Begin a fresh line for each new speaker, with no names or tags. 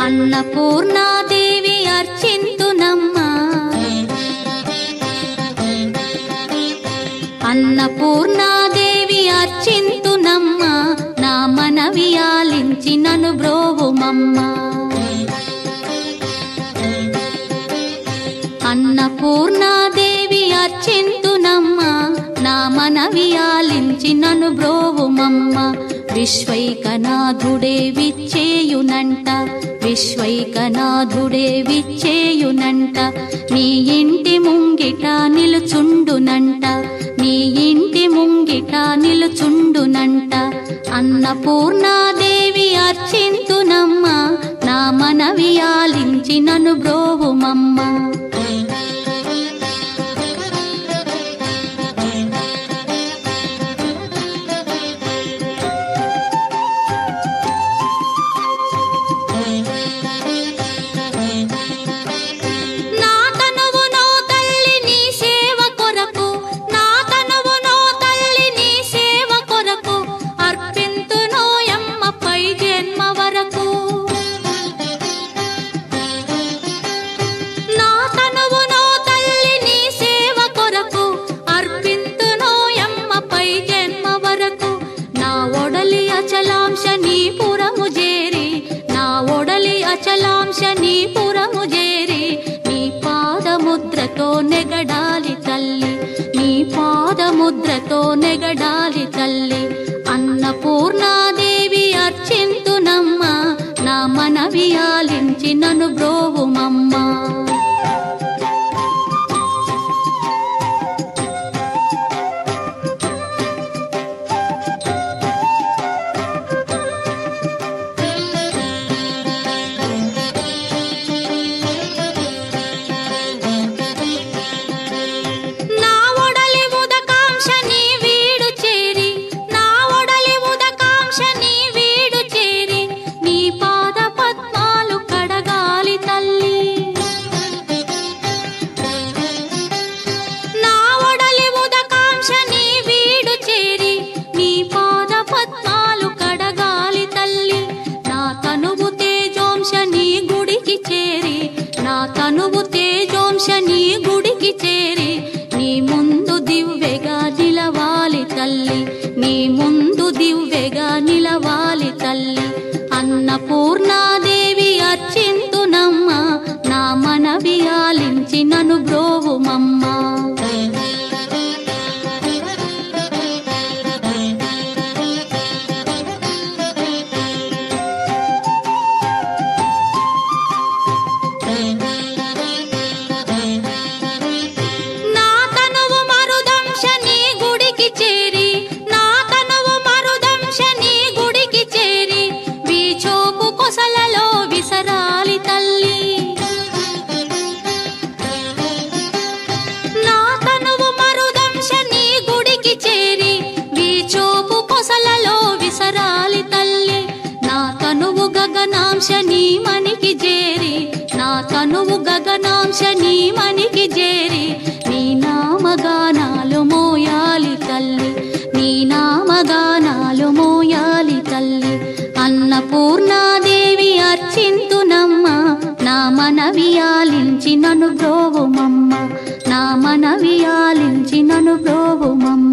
అన్నపూర్ణాదేవి అర్చింతునమ్మా, అన్నపూర్ణాదేవి అర్చింతునమ్మా, నా మనవి ఆలించి నన్ను బ్రోవుమమ్మా. అన్నపూర్ణాదేవి అర్చింతునమ్మా, నా మనవి ఆలించి నన్ను బ్రోవుమమ్మా. విశ్వైకనాథుడే విచ్చేయునంట, విశ్వైకనాథుడే విచ్చేయునంట, నీ ఇంటి ముంగిట నిలుచుండునంట, నీ ఇంటి ముంగిట నిలుచుండునంట. అన్నపూర్ణాదేవి అర్చింతునమ్మా, నా మనవి ఆలించి నన్ను బ్రోవుమమ్మా. అచలాంశనీపురము చేరి నీ పాదముద్రతో నెగడాలి తల్లి, నీ పాదముద్రతో నెగడాలి తల్లి. అన్నపూర్ణాదేవి అర్చింతునమ్మా, నా మనవి ఆలించి నన్ను బ్రోవుమమ్మా. తనువు తేజోంశని గుడికి చేరి నీ ముందు దివ్వెగా నిలవాలి తల్లి, నీ ముందు దివ్వెగా నిలవాలి తల్లి. అన్నపూర్ణాదేవి అర్చింతునమ్మా, నా మనవి ఆలించి నన్ను బ్రోవుమమ్మా. గగనాంశని మనికి చేరి, నా తనువు గగనాంశని మనికి చేరి నీ నామగానాలు మోయాలి తల్లి, నీ నామగానాలు మోయాలి తల్లి. అన్నపూర్ణాదేవి అర్చింతునమ్మా, నా మనవి ఆలించి నన్ను బ్రోవుమమ్మ, నా మనవి ఆలించి నన్ను బ్రోవుమమ్మ.